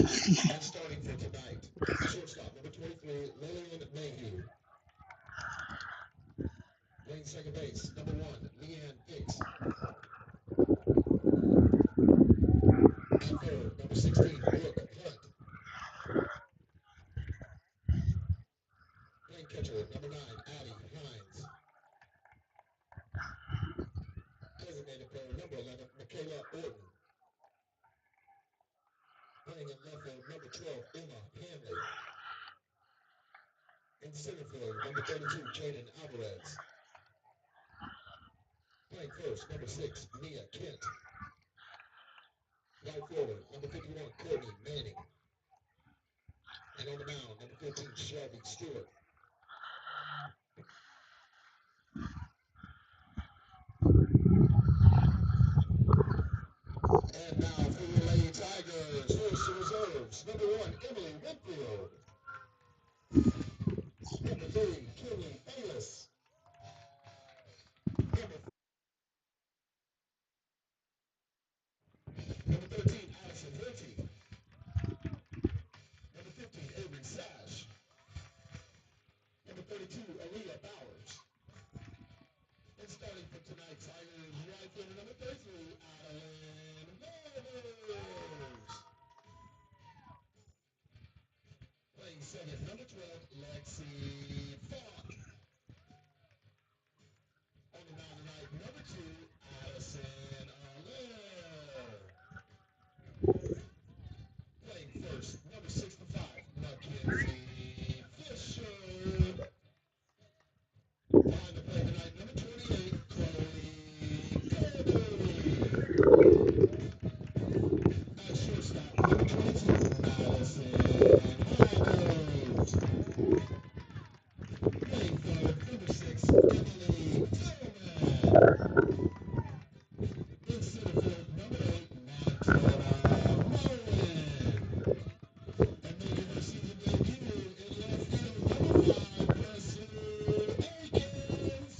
And starting for tonight, shortstop number 23, Lillian Mayhew. Playing second base, number 1, Leanne Hicks. At third, number 16, Brooke Hunt. Playing catcher, number 9, Addie Hines. Designated player, number 11, Michaela Orton. Playing in left field, number 12, Emma Hanley. In center field, number 32, Jaden Alvarez. Playing first, number 6, Mia Kent. Right forward, number 51, Courtney Manning. And on the mound, number 15, Shelby Stewart. And now for your Lady Tigers, here's the reserves. Number 1, Emily Winfield. Number 3, Kimmy Bayless. Number 13, Addison Hilty. Number 15, Avery Sash. Number 32, Aaliyah Bowers. And starting for tonight's Tigers, right fielder number 33, Adeline Rose. Playing second, number 12, Lexi Falk. On the mound tonight, number 2, Addison Allaire. Playing first, number 65, Mackenzie Fisher. Behind the plate tonight, number 28, Chloe Kirby. At shortstop, number 22, Madison Hines. Playing third, number 6, Emily Tillman. In center field, number 8, Montana Mullen. And making her season debut in left field, number 5, Presley Akins.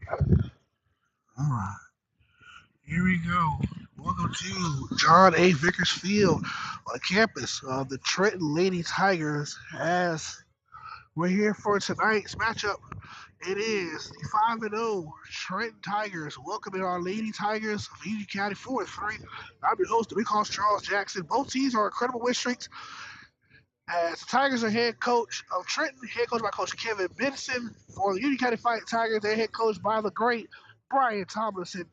All right, here we go. Welcome to John A. Vickers Field on the campus of the Trenton Lady Tigers. As we're here for tonight's matchup, it is the 5-0 Trenton Tigers welcoming our Lady Tigers of Union County 4-3. I'm your host, the big host Charles Jackson. Both teams are incredible win streaks. As the Tigers are head coach of Trenton, head coach by Coach Kevin Benson. For the Union County Fighting Tigers, they're head coach by the great Brian Tomlinson.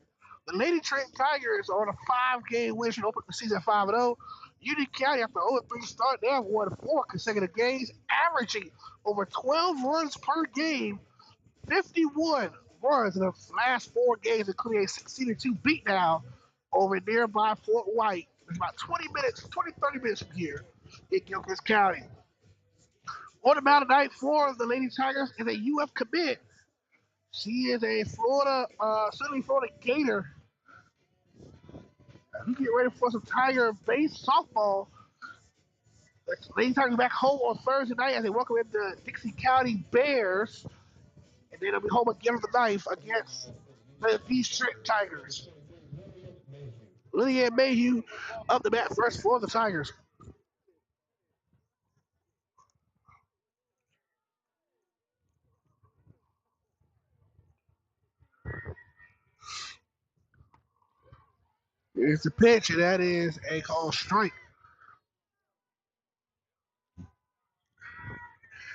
The Lady Trenton Tigers are on a 5-game win streak, opening the season at 5-0. Union County, after 0-3 start, they have won 4 consecutive games, averaging over 12 runs per game, 51 runs in the last 4 games, including a 16-2 beatdown over nearby Fort White. It's about 30 minutes from here in Gilchrist County. On the mound tonight for the Lady Tigers is a UF commit. She is a Central Florida Gator. We get ready for some Tiger base softball. The Lady Tigers back home on Thursday night as they welcome in the Dixie County Bears. And then they'll be home again on the 9th against the East Trenton Tigers. Lillian Mayhew up the bat first for the Tigers. Here's the pitch, and that is a called strike.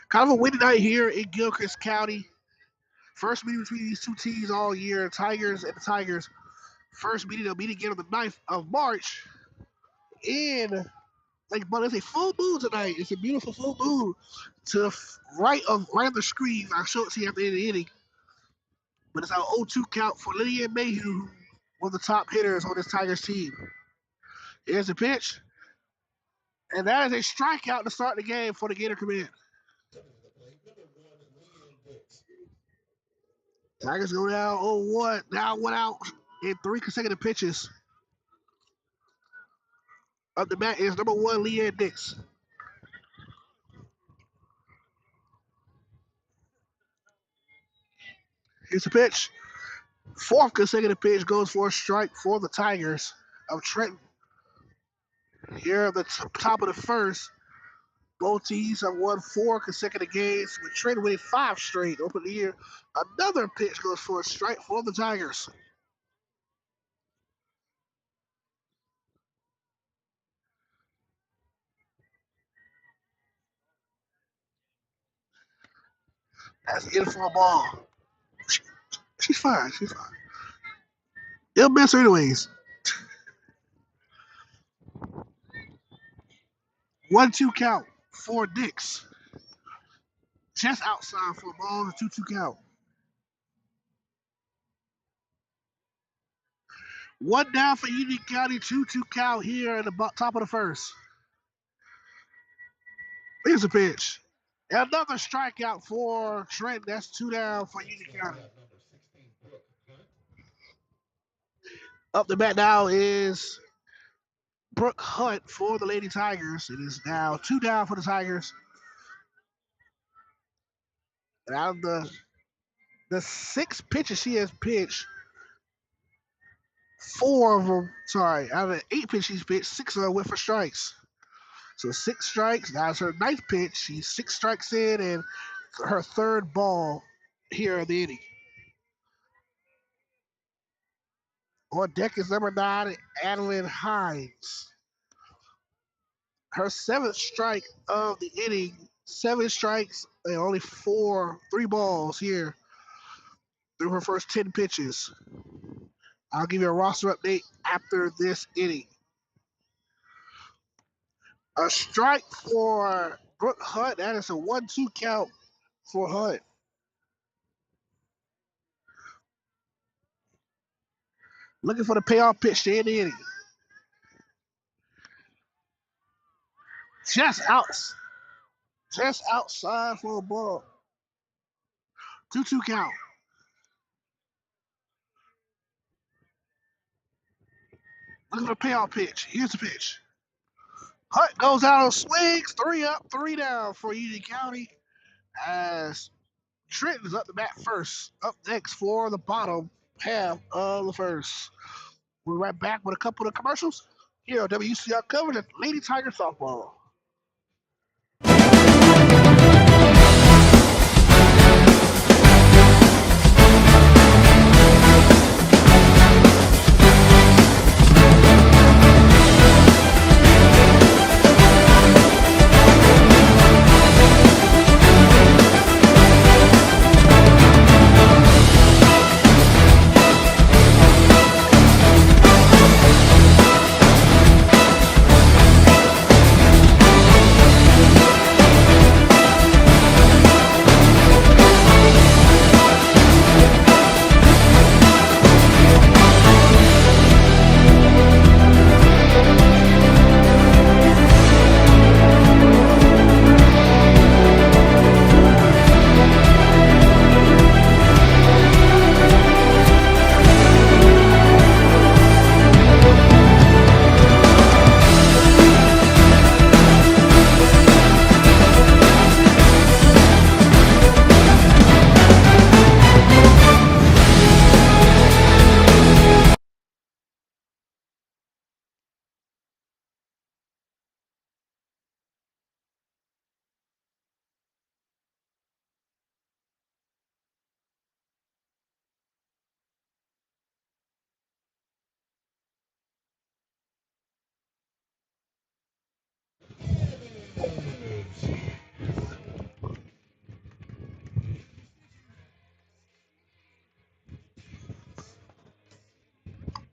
Kind of a windy night here in Gilchrist County. First meeting between these two teams all year, Tigers and the Tigers. First meeting, they'll meet again on the 9th of March. And but it's a full moon tonight. It's a beautiful full moon to right of the screen. I'll show it to you at the end of the inning. But it's our 0-2 count for Lydia Mayhew, one of the top hitters on this Tigers team. Here's the pitch. And that is a strikeout to start the game for the Gator command. Tigers go down 0-1. Now 1 out in 3 consecutive pitches. Up the bat is number 1, Leanne Dix. Here's the pitch. 4th consecutive pitch goes for a strike for the Tigers of Trenton. Here at the top of the first, both teams have won 4 consecutive games, with Trenton winning 5 straight. Open the year, another pitch goes for a strike for the Tigers. That's in for a ball. She's fine. She's fine. They'll miss her anyways. 1-2 count for Dix. Just outside for a ball, a 2-2 count. 1 down for Union County, 2-2 count here at the top of the first. Here's a pitch. Another strikeout for Trent. That's 2 down for Union County. Up the bat now is Brooke Hunt for the Lady Tigers. It is now 2 down for the Tigers. And out of the 6 pitches she has pitched, 4 of them, out of the 8 pitches she's pitched, 6 of them went for strikes. So 6 strikes. That's her 9th pitch. She's 6 strikes in, and her 3rd ball here in the inning. On deck is number 9, Adeline Hines. Her 7th strike of the inning. 7 strikes and only 3 balls here through her first 10 pitches. I'll give you a roster update after this inning. A strike for Brooke Hunt. That is a 1-2 count for Hunt. Looking for the payoff pitch to end the inning. Just outside for a ball. 2-2 count. Looking for the payoff pitch. Here's the pitch. Hunt goes out on swings. 3 up, 3 down for Union County. As Trenton's up the bat first. Up next for the bottom half of the first. We're right back with a couple of commercials here on WCR covering the Lady Tiger softball.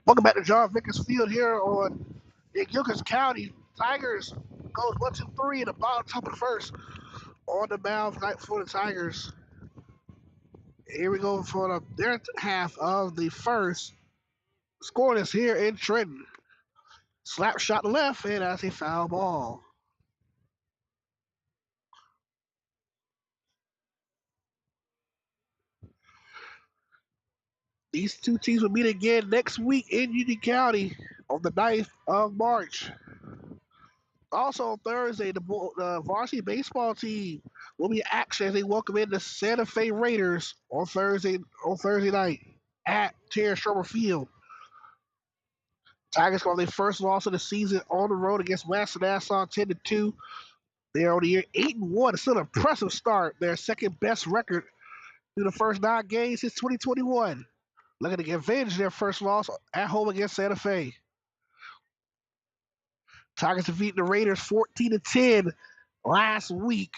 Welcome back to John Vickers Field here on in Gilchrist County. Tigers goes 1-2-3 in the bottom top of the first on the mound tonight for the Tigers. Here we go for their half of the first. Scoring is here in Trenton. Slap shot to left, and that's a foul ball. These two teams will meet again next week in Union County on the 9th of March. Also on Thursday, the varsity baseball team will be in action as they welcome in the Santa Fe Raiders on Thursday night at Terrence Sherman Field. Tigers got their first loss of the season on the road against Western Nassau 10-2. They're on the year 8-1. It's still an impressive start. Their second best record through the first 9 games since 2021. Looking to avenge their first loss at home against Santa Fe. Tigers defeated the Raiders 14-10 last week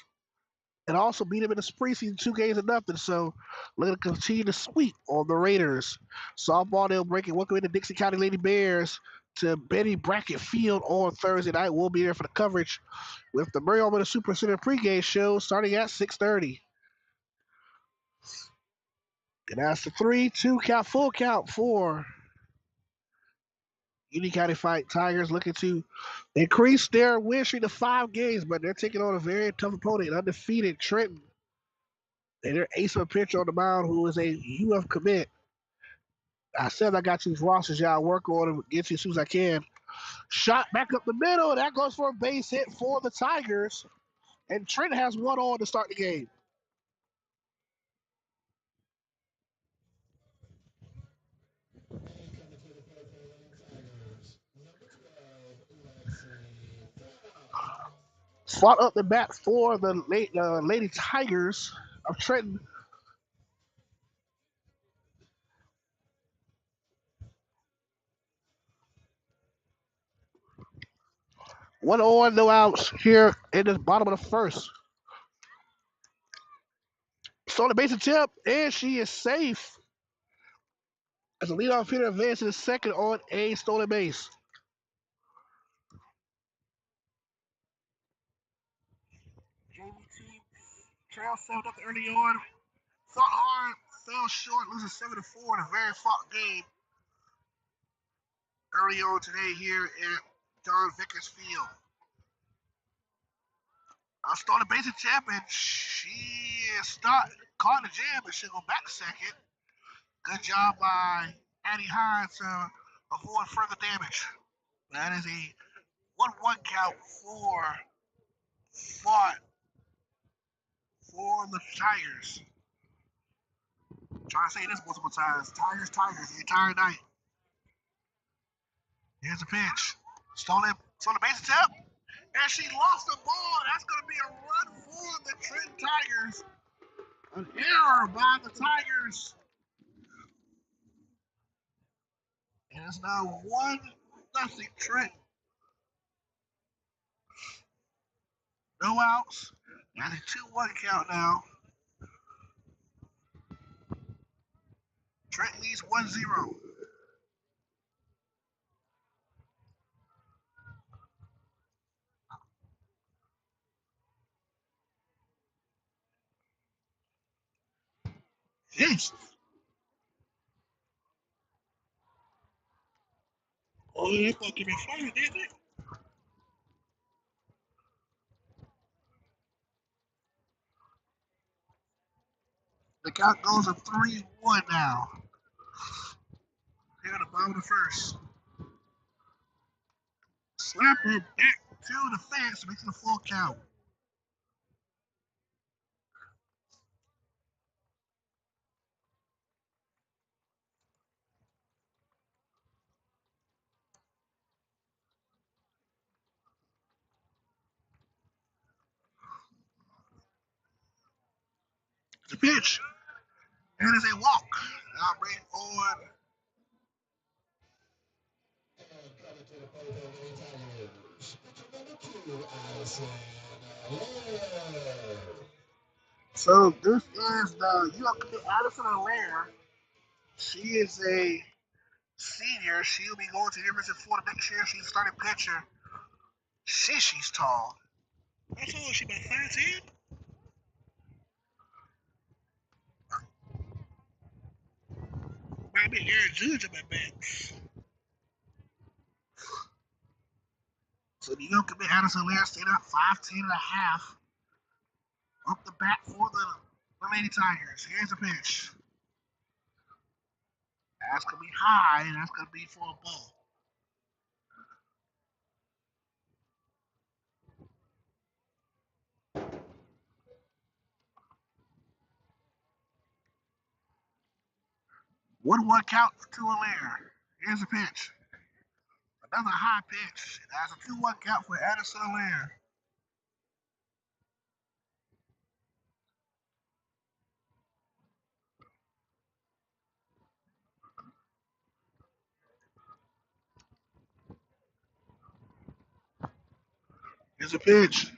and also beat them in the spring season 2 games to nothing. So looking to continue to sweep on the Raiders. Softball, they'll break it. Welcome into Dixie County Lady Bears to Betty Brackett Field on Thursday night. We'll be there for the coverage with the Murray Almond Super Center pregame show starting at 6:30. And that's the 3-2 count, full count for Union County Fight Tigers, looking to increase their win streak to 5 games, but they're taking on a very tough opponent, undefeated Trenton. And their ace of a pitcher on the mound, who is a UF commit. I said I got these rosters, y'all. Work on them, get you as soon as I can. Shot back up the middle, and that goes for a base hit for the Tigers. And Trenton has one on to start the game. Fought up the bat for the Lady Tigers of Trenton. One on, no outs here in the bottom of the first. Stolen base attempt, and she is safe. As a leadoff hitter advances to the second on a stolen base. JVT trail 7 up early on. Fought hard, fell short, losing 7-4 in a very fought game early on today here at John Vickers Field. Stolen base attempt, and she caught the jam, but she'll go back to second. Good job by Addie Hines to avoid further damage. That is a 1-1 count fought for the Tigers. Try to say this multiple times. Tigers, Tigers, the entire night. Here's a pitch. Stolen base attempt. And she lost the ball. That's going to be a run for the Trenton Tigers. An error by the Tigers. And it's now 1-0 Trenton. No outs. That's a 2-1 count now. Trenton leads 1-0. Jeez. Oh, they fucking me fire, didn't they? The count goes to 3-1 now. Here at the bottom of the first. Slap it back to the fence, makes it a full count. It's a pitch. And it's a walk. Now bring on. Coming to the plate for the Tigers. Pitcher number 2, Addison Lair. So this is the Addison Allaire. She is a senior. She'll be going to the University of Florida next year. She's starting pitcher. She's tall. That's all. She about 5'10". Might be Aaron Judge on my back. So the young commit Addison Allaire stayed up 5'10 and a half. Up the bat for the Lady Tigers. Here's the pitch. That's going to be high, and that's going to be for a ball. One count to Allaire. Here's the pitch. Another high pitch. That's a 2-1 count for Addison Allaire. Here's a pitch.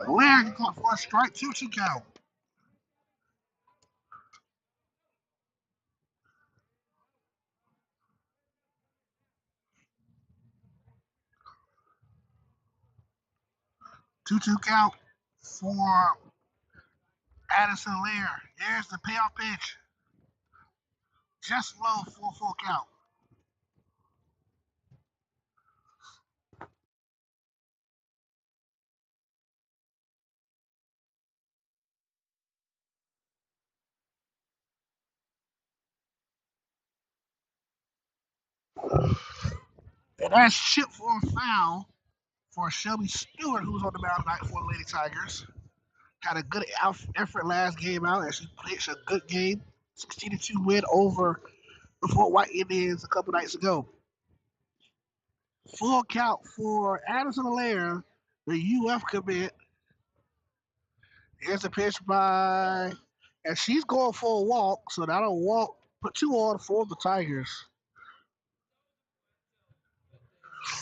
Allaire can caught for a strike, 2-2 count. Two count for Addison Allaire. Here's the payoff pitch. Just low for a full count. And that's shipped for a foul for Shelby Stewart, who's on the mound tonight for the Lady Tigers. Had a good effort last game out, and she played a good game. 16-2 win over the Fort White Indians a couple nights ago. Full count for Addison Allaire, the UF commit. Here's a pitch by, and she's going for a walk, so that'll walk, put 2 on for the Tigers.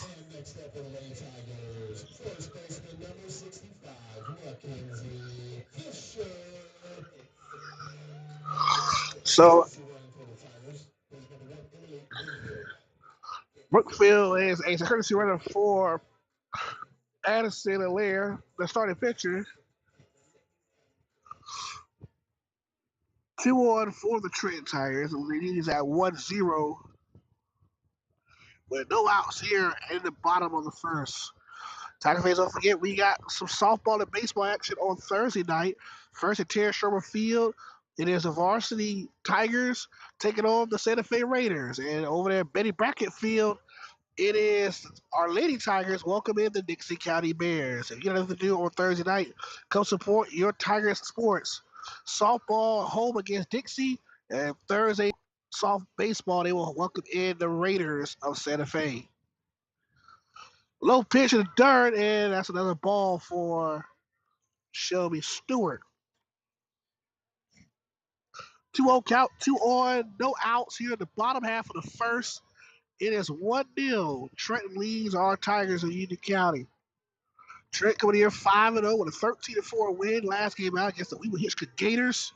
And next up for the Lady Tigers, first baseman number 65, Mackenzie Fisher. So Brookfield is a courtesy runner for Addison Allaire, the starting pitcher. 2 on for the Trenton Tigers. The lead is at 1-0 with no outs here in the bottom of the first. Tiger fans, don't forget, we got some softball and baseball action on Thursday night. First at Terry Sherman Field, it is the varsity Tigers taking on the Santa Fe Raiders. And over there at Betty Brackett Field, it is our Lady Tigers welcoming the Dixie County Bears. If you got nothing to do on Thursday night, come support your Tigers sports. Softball home against Dixie, And Thursday, soft baseball, they will welcome in the Raiders of Santa Fe. Low pitch in the dirt, and that's another ball for Shelby Stewart. 2-0 count, 2 on, no outs here in the bottom half of the first. It is 1-0. Trenton leads our Tigers of Union County. Trent coming here 5-0 with a 13-4 win last game out against the UCHS Gators.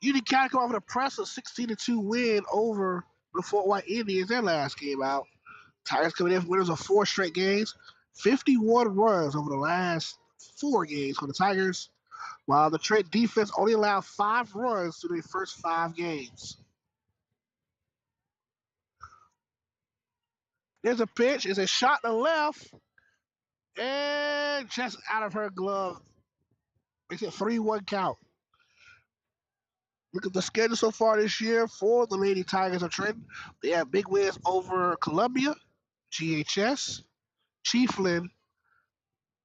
Union County come off an impressive 16-2 win over the Fort White Indians their last game out. Tigers coming in winners of 4 straight games, 51 runs over the last 4 games for the Tigers, while the Trent defense only allowed 5 runs through their first 5 games. There's a pitch, it's a shot to the left, and just out of her glove. It's a 3-1 count. Look at the schedule so far this year for the Lady Tigers of Trenton. They have big wins over Columbia, UCHS, Chiefland,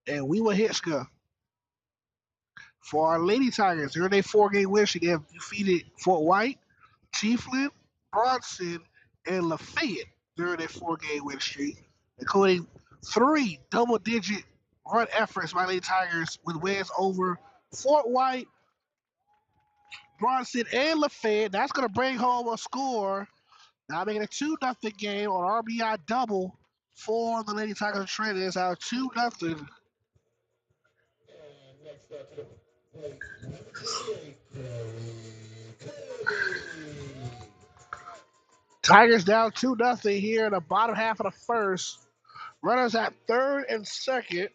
and UCHS. For our Lady Tigers, they're in a 4-game win streak. They have defeated Fort White, Chiefland, Bronson, and Lafayette during their 4-game win streak, including 3 double-digit run efforts by Lady Tigers with wins over Fort White, Bronson, and Lafayette. That's going to bring home a score. Now making a 2-0 game on RBI double for the Lady Tigers of Trenton. It's out 2-0. And next up to the plate, number 28, Kirby. Tigers down 2-0 here in the bottom half of the first. Runners at third and second.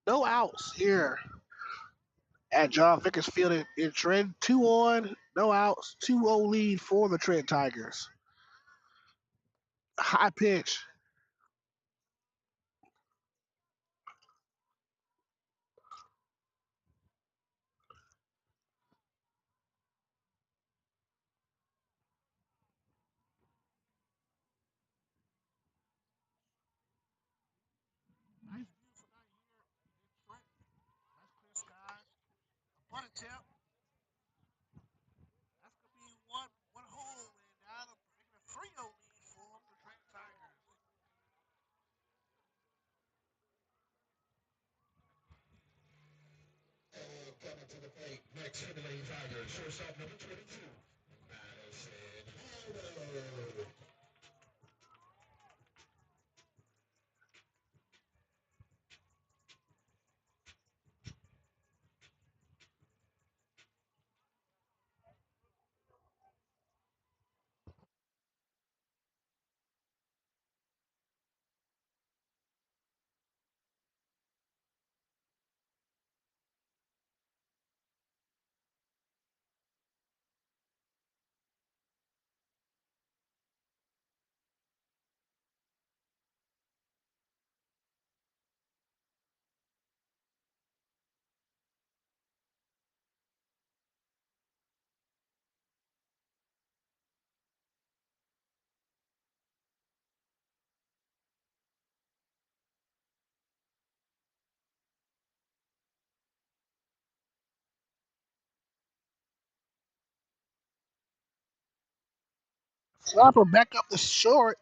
No outs here at John Vickers Field in Trenton. 2 on, no outs, 2-0 lead for the Trenton Tigers. High pitch. Nice view tonight here in Trenton. Nice clear skies. A butter tip. That's going to be one hole, and now they're making a 3-0 lead for the Trenton Tigers. And coming to the plate, next for the Lady Tigers, shortstop number 22, Madison Harlow. Flopper back up the short,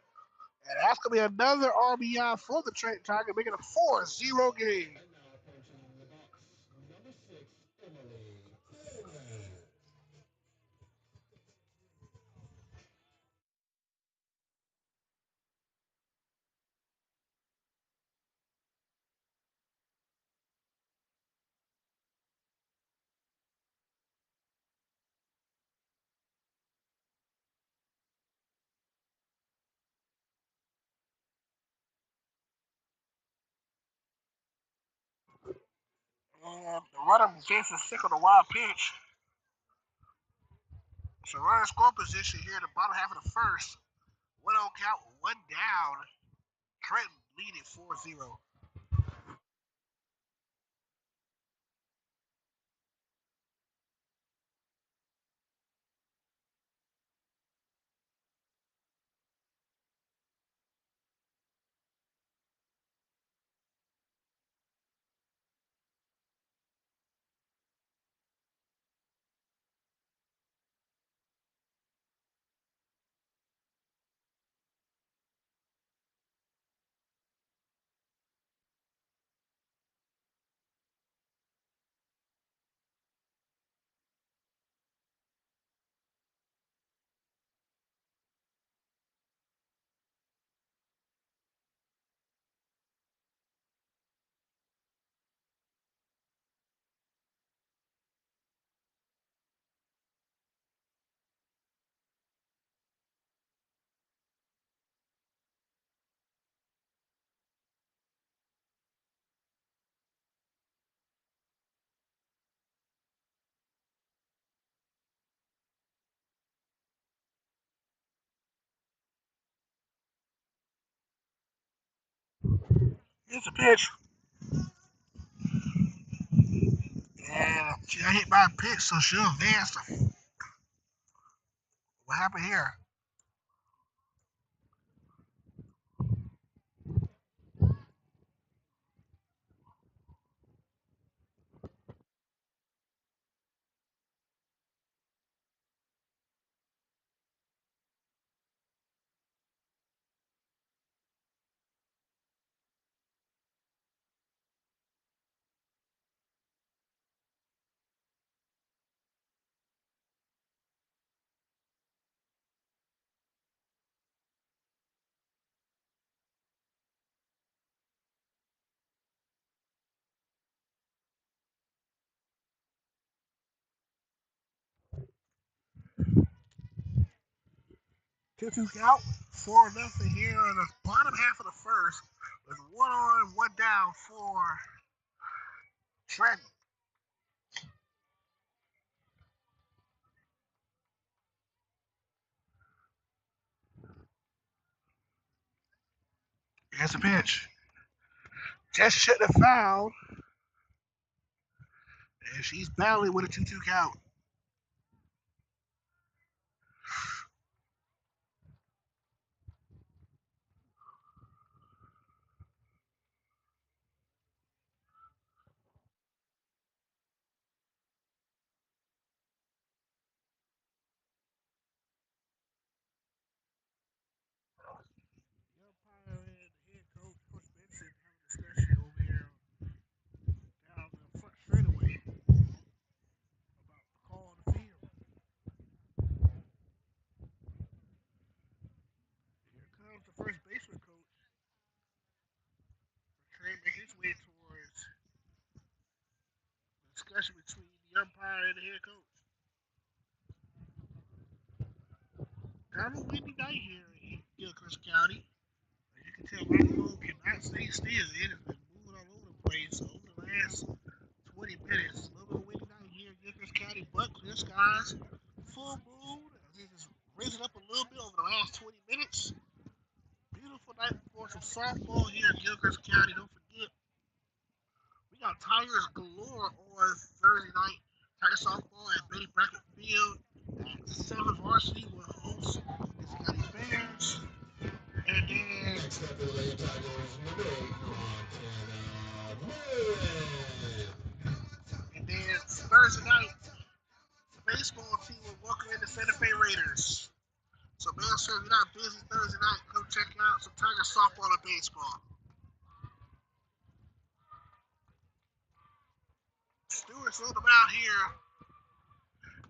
and that's going to be another RBI for the Trenton Tigers, making a 4-0 game. And now approaching the box, number 6, Emily Coleman. And the runner faces sick on the wild pitch. So runner in score position here in the bottom half of the first. 1-0 count, 1 down. Trenton leading 4-0. Here's the pitch. And she got hit by a pitch, so she'll advance. What happened here? Two count, 4-0 here in the bottom half of the first, with 1 on, 1 down for Trenton. Here's the pitch. Just shouldn't have fouled. And she's battling with a 2-2 count. The umpire and the head coach, Coach Benson, having a discussion over here down the front straightaway about the call on the field. Here comes the first baseman coach, Trey, making his way towards the discussion between the umpire and the head coach. Kind of a windy night here in Gilchrist County. As you can tell, my phone cannot stay still. It has been moving all over the place over the last 20 minutes. A little bit of windy night here in Gilchrist County, but clear skies, full moon. It has risen up a little bit over the last 20 minutes. Beautiful night for some softball here in Gilchrist County. Don't forget, we got Tigers galore on Thursday night. Tiger softball at Betty Brackett Field at 7 varsity will host the County Bears. And then Next up, the Lady Tigers, number 8, and then Thursday night, the baseball team will welcome in the Santa Fe Raiders. So man, sure, if you're not busy Thursday night, come check out some Tiger softball and baseball. Stewart's on the mound here.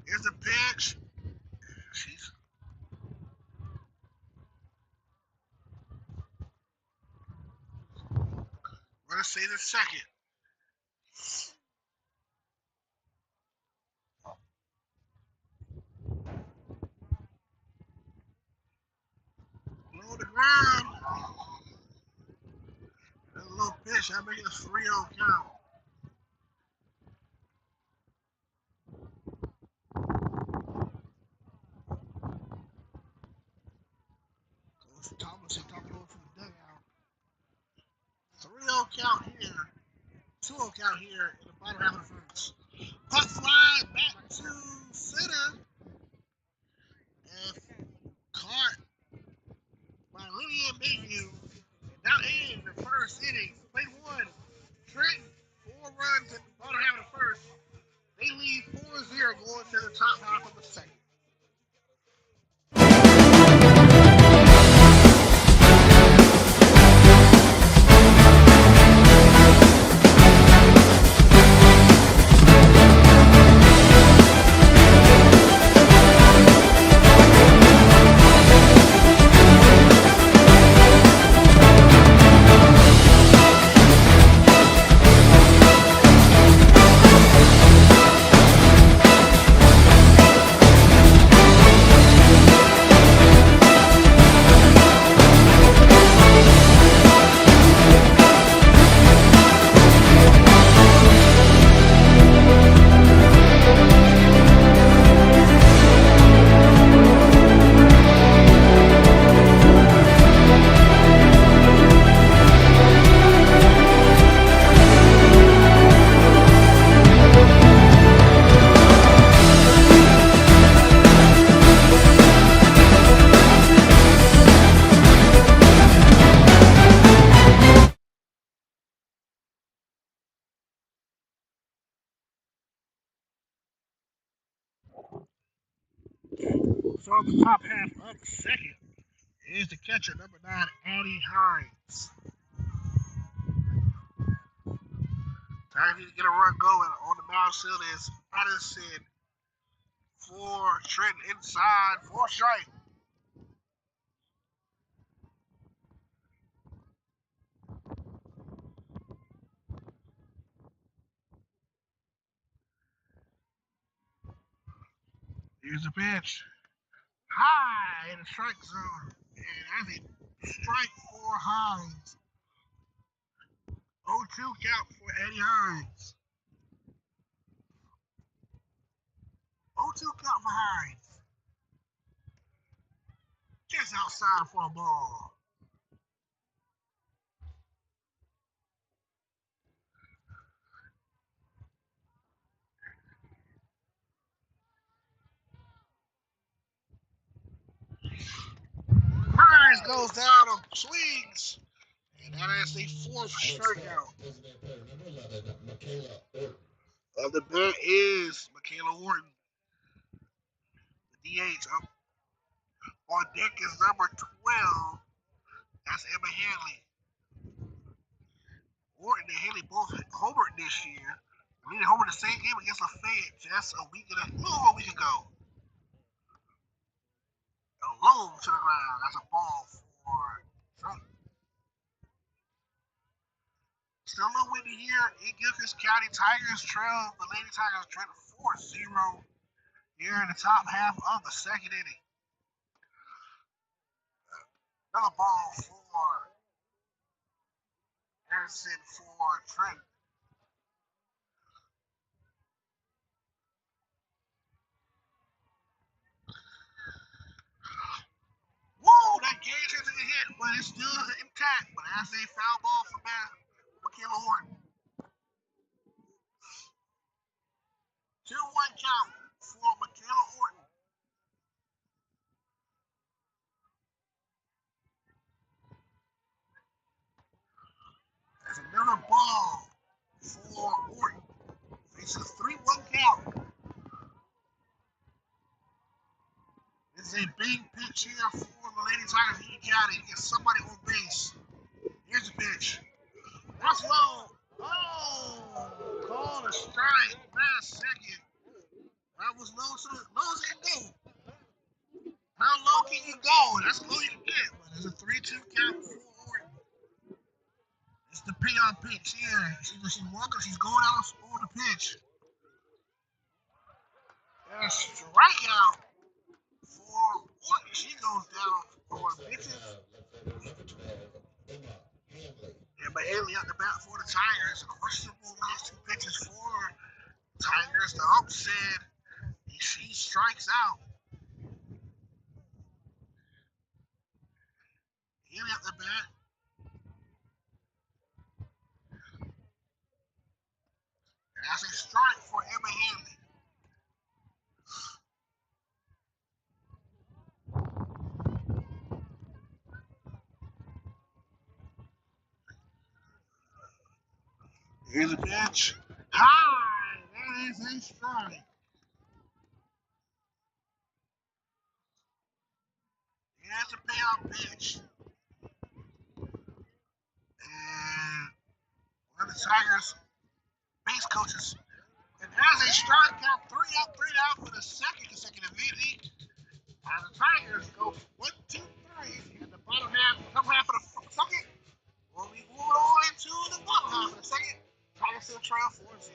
Here's the pitch. She's runner stays in second. Low the ground. That's a little pitch. I make it a 3-0 count. Coach Thomas is talking over from the dugout. 3-0 count here. 2-0 count here in the bottom half of the first. Puck fly back to center. And caught by Lillian Mayhew. Now in the first inning, played 1. Trenton, 4 runs in the bottom half of the first. They lead 4-0 going to the top half of the second. So on the top half of the second is the catcher, number 9, Addie Hines. Time to get a run going on the mound. Still is Addison for Trenton inside for strike. Here's the pitch. High in the strike zone. And that's a strike for Hines. 0-2 count for Eddie Hines. 0-2 count for Hines. Just outside for a ball. Hines goes down on swings. And that is the 4th strikeout. Of the bat is Michaela Wharton. The DH up on deck is number 12. That's Emma Hanley. Wharton and Hanley both homered this year. I mean, they homered the same game against Lafayette just a little over a week ago. A low to the ground. That's a ball for Trenton. Still a little windy here in Gilchrist County. Tigers trail the Lady Tigers Trenton 4-0 here in the top half of the second inning. Another ball for Harrison for Trenton. Whoa, that gauge isn't a hit, but it's still intact. But that's a foul ball from Michaela Horton. 2-1 count for Michaela Horton. There's another ball for Horton. Faces a 3-1 count. This is a big pitch here for the Lady Tigers. He got it. Get somebody on base. Here's the pitch. That's low. Oh, called a strike last second. That was low as it can go. How low can you go? That's low you can get. But there's a 3-2 count for Horton. It's the payoff pitch here. She's walking. She's going out on the pitch. And a strikeout for Horton. She goes down for pitches. Yeah, but Haley up the bat for the Tigers. Questionable last 2 pitches for Tigers. The ump said she strikes out. Haley up the bat. And that's a strike for Emma Hanley. Here's a pitch. High! That is a strike. Here's a payoff pitch. And one of the Tigers base coaches. And there's a strikeout, 3 up, 3 down for the second consecutive inning. And the Tigers go 1-2-3 in the bottom half, top half of the second. Well, we move on into the bottom half of the second. Tigers still trail 4-0.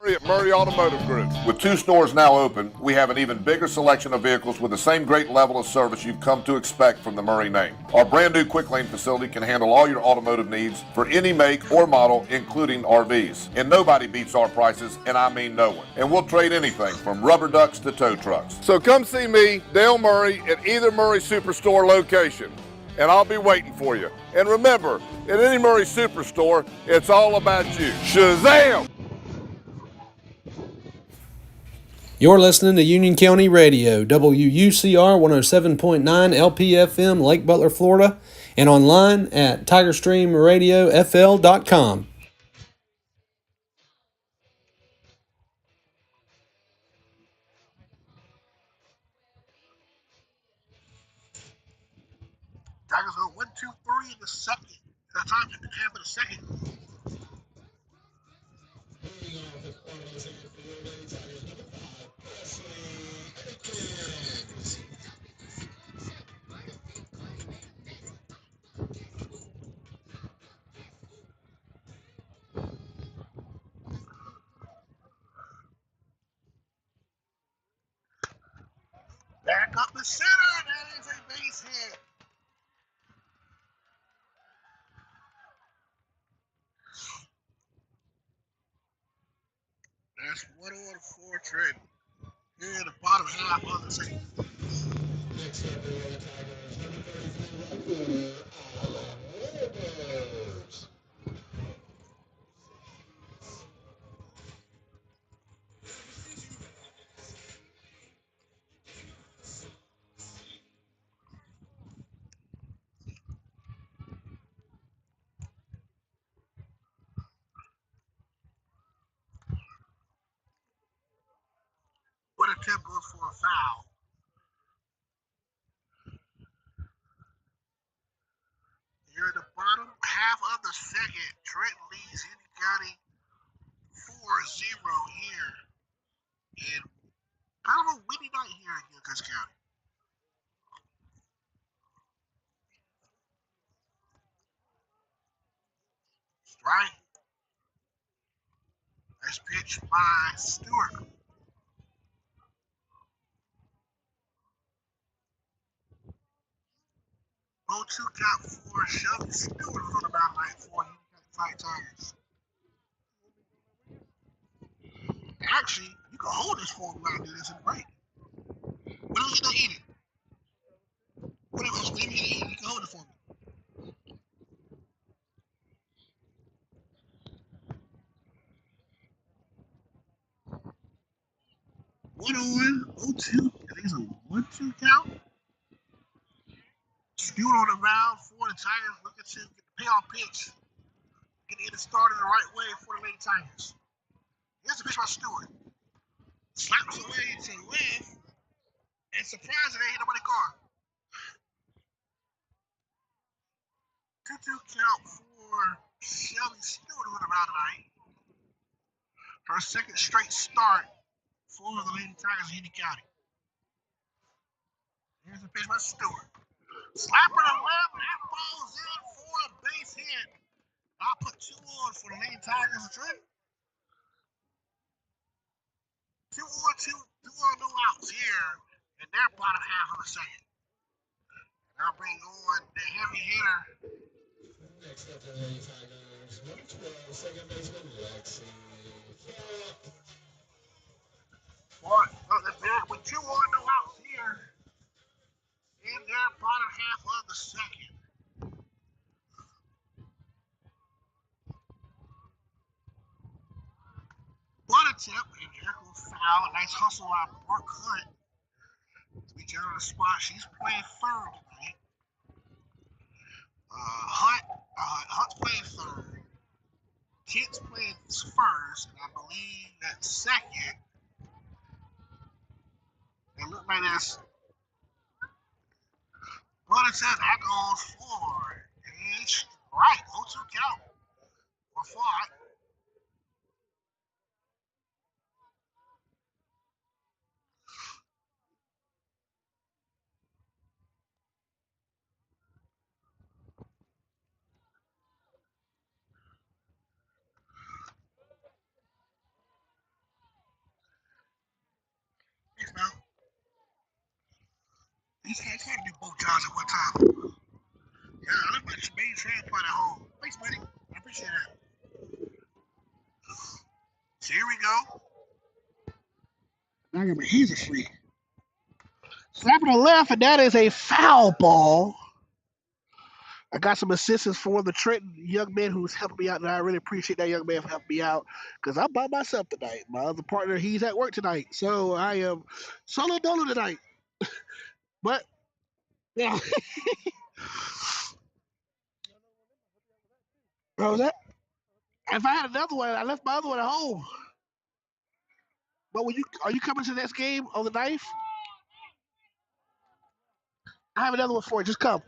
At Murray Automotive Group. With 2 stores now open, we have an even bigger selection of vehicles with the same great level of service you've come to expect from the Murray name. Our brand new Quick Lane facility can handle all your automotive needs for any make or model, including RVs. And nobody beats our prices, and I mean no one. And we'll trade anything from rubber ducks to tow trucks. So come see me, Dale Murray, at either Murray Superstore location, and I'll be waiting for you. And remember, at any Murray Superstore, it's all about you. Shazam! You're listening to Union County Radio, WUCR 107.9 LPFM, Lake Butler, Florida, and online at tigerstreamradiofl.com. Tigers go 1, 2, 3 in the second. Time in the half of the second. Moving off his corner, second field, Lady Tigers number 5, Presley Akins. Back up the center. That is a base hit. That's 1 on for Trenton. Here in the bottom half of the second. Next up, the Lady Tigers number 33, Alan Wilbers. What attempt goes for a foul. Here in the bottom half of the second, Trenton leads Union County 4-0 here. And kind of a windy night here in Youngstown County. Right? Nice pitch by Stewart. 0-2 count for Shelby Stewart was on the mound tonight for Fight Tigers. Actually, you can hold this for him and do this in the break. But look at the eat it. Whatever you eat, you can hold it for me. 1-0-2. I think it's a 1-2 count. Stewart on the mound for the Tigers, looking to get the payoff pitch. Get it started the right way for the Lady Tigers. Here's the pitch by Stewart. Slaps away to left. And surprisingly, ain't nobody caught. 2-2 count for Shelby Stewart on the mound tonight. Her second straight start for the Lady Tigers of Union County. Here's the pitch by Stewart. Slapper to left, and that falls in for a base hit. I'll put 2 on for the Lady Tigers of Trenton. 2 on, 2 on, no outs here in their bottom half of the second. I'll bring on the heavy hitter. Next up, the Lady Tigers number 12, second baseman Lexi. With 2 on, no outs here in their bottom half of the second. One attempt, and here goes foul. A nice hustle by Brooke Hunt to be down on the spot. She's playing third tonight. Hunt's playing third. Kent's playing first, and I believe that second. It looked like that's one attempt that goes forward. And right, 0-2 count. Or fought. Thanks, man. He's trying to do both jobs at one time. Yeah, I left my main transplant at home. Thanks, buddy. I appreciate that. So here we go. Now I got my hands are free. Slapping to the left, and that is a foul ball. I got some assistance for the Trenton young man who's helping me out, and I really appreciate that young man for helping me out because I'm by myself tonight. My other partner, he's at work tonight, so I am solo dolo tonight. But yeah, What was that? If I had another one, I left my other one at home. But are you coming to the next game on the 9th? I have another one for you. Just come.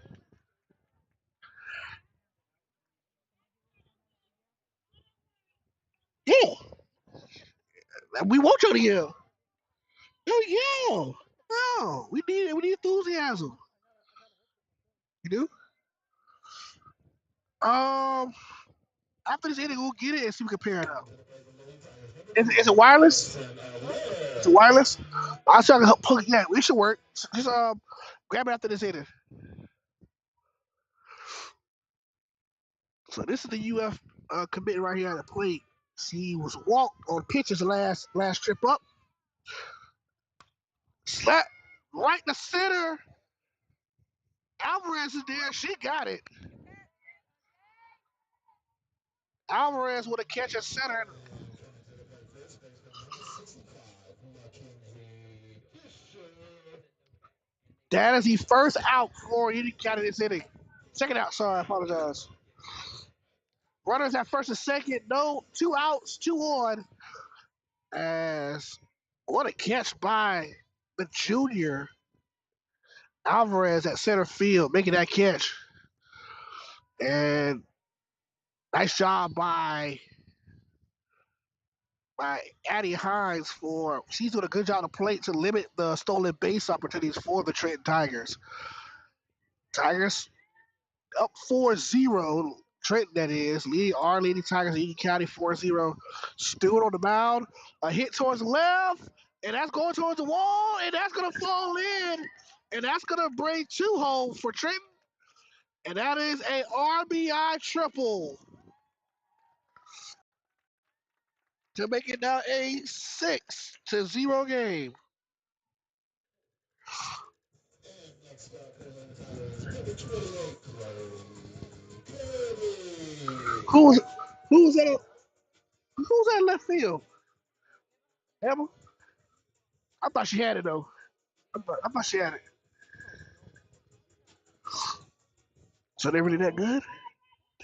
Yeah. We want you to yell. Oh yeah. No. We need enthusiasm. You do? Um After this inning, we'll get it and see if we can pair it up. Is it wireless? Is it wireless? I'll try to help plug it. Yeah, it should work. Just grab it after this inning. So this is the UF committee right here at the plate. She was walked on pitches the last trip up. Slap right to center. Alvarez is there. She got it. Alvarez with a catch at center. That is the first out for any county this inning. Second out, sorry, I apologize. Runners at first and second, no, 2 outs, 2 on. As what a catch by the junior Alvarez at center field, making that catch. And nice job by Addie Hines she's doing a good job on the plate to limit the stolen base opportunities for the Trenton Tigers. Tigers up 4-0. Trenton, that is, leading our Lady Tigers in Union County 4-0. Stewart on the mound, a hit towards the left, and that's going towards the wall, and that's going to fall in, and that's going to bring 2 home for Trenton, and that is a RBI triple to make it now a 6-0 game. Who's who's that? Who's that left field? Emma? I thought she had it though. I thought she had it. So they really that good?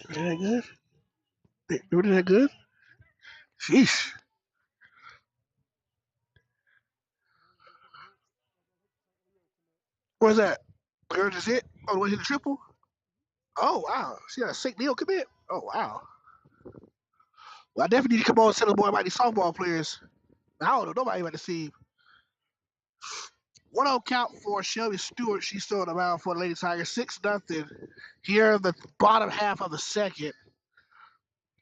They really that good? They really that good? Sheesh. What's that? Girl just hit? Oh, the one hit the triple? Oh wow. She got a sick deal commit? Oh wow. Well, I definitely need to come on and tell the boy about these softball players. I don't know nobody about to see. 1-0 count for Shelby Stewart. She's still on the mound for the Lady Tigers. 6-0 here in the bottom half of the second.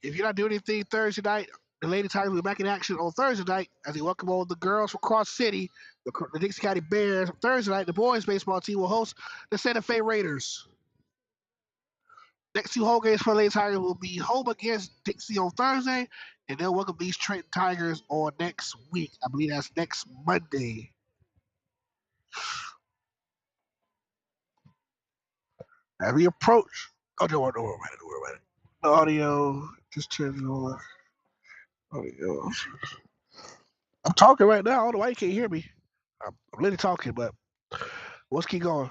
If you're not doing anything Thursday night, the Lady Tigers will be back in action on Thursday night as they welcome on the girls from Cross City, the Dixie County Bears. Thursday night, the boys baseball team will host the Santa Fe Raiders. Next 2 home games for the Lady Tigers will be home against Dixie on Thursday, and they'll welcome these Trenton Tigers on next week. I believe that's next Monday. As we approach, don't worry about it. The audio just turns on. Audio. I'm talking right now. I don't know why you can't hear me. I'm literally talking, but let's keep going.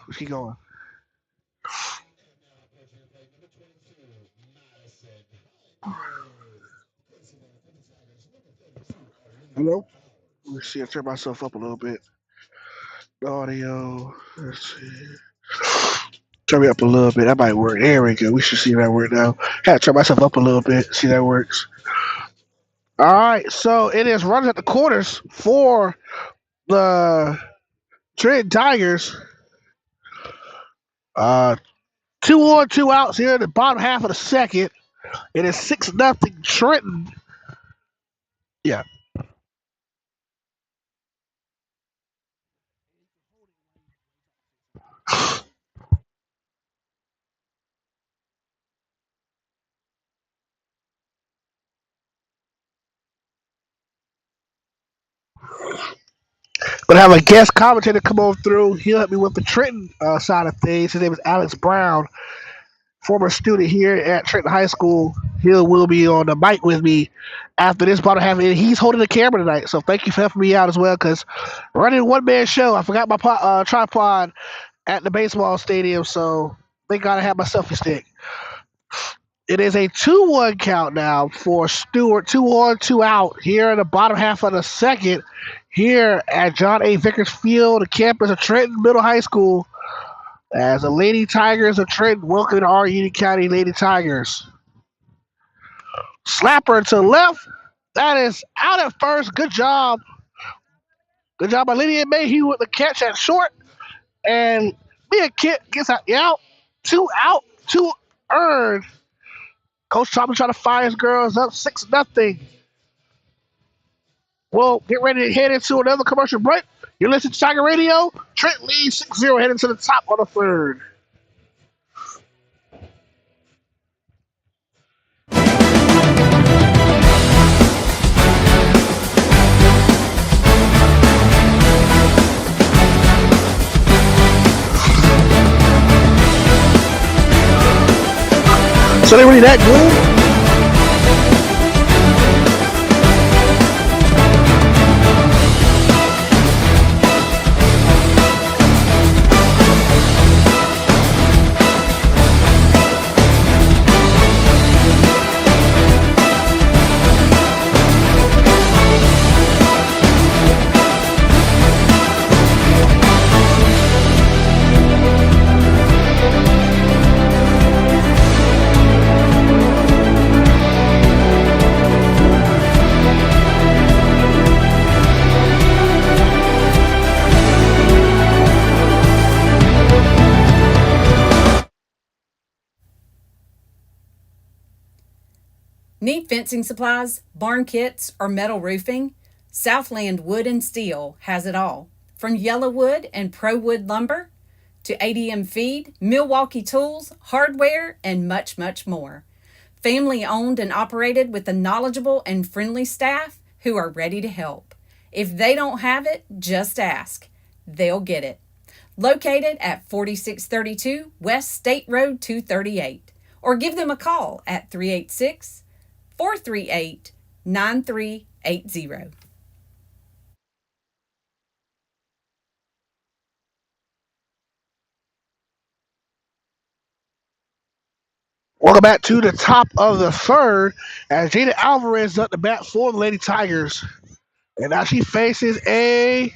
Hello? Let me see. I turn myself up a little bit. The audio. Let's see. Turn me up a little bit. That might work. There we go. We should see that work now. Had to turn myself up a little bit. See that works. All right. So it is runners at the quarters for the Trenton Tigers. 2 on, 2 outs here in the bottom half of the second. It is 6-0 Trenton. Yeah. Gonna have a guest commentator come on through. He'll help me with the Trenton side of things. His name is Alex Brown, former student here at Trenton High School. He will be on the mic with me after this bottom half. He's holding the camera tonight, so thank you for helping me out as well. Because running a one-man show, I forgot my tripod at the baseball stadium, so thank God I have my selfie stick. It is a 2-1 count now for Stewart. 2 on, 2 out here in the bottom half of the second here at John A. Vickers Field, the campus of Trenton Middle High School, as the Lady Tigers of Trenton welcome to our Union County Lady Tigers. Slapper to the left. That is out at first. Good job. Good job by Lydia May. He with the catch at short. And Mia Kit gets out. 2 out, 2 earned. Coach Thompson trying to fire his girls up 6-0. Well, get ready to head into another commercial break. You're listening to Tiger Radio. Trent leads 6-0 heading to the top of the third. So they really that good? Need fencing supplies, barn kits, or metal roofing? Southland Wood and Steel has it all. From Yellowwood and ProWood lumber to ADM feed, Milwaukee tools, hardware, and much, much more. Family owned and operated with a knowledgeable and friendly staff who are ready to help. If they don't have it, just ask. They'll get it. Located at 4632 West State Road 238. Or give them a call at 386-438-9380. Welcome back to the top of the third as Jada Alvarez is up the bat for the Lady Tigers. And now she faces a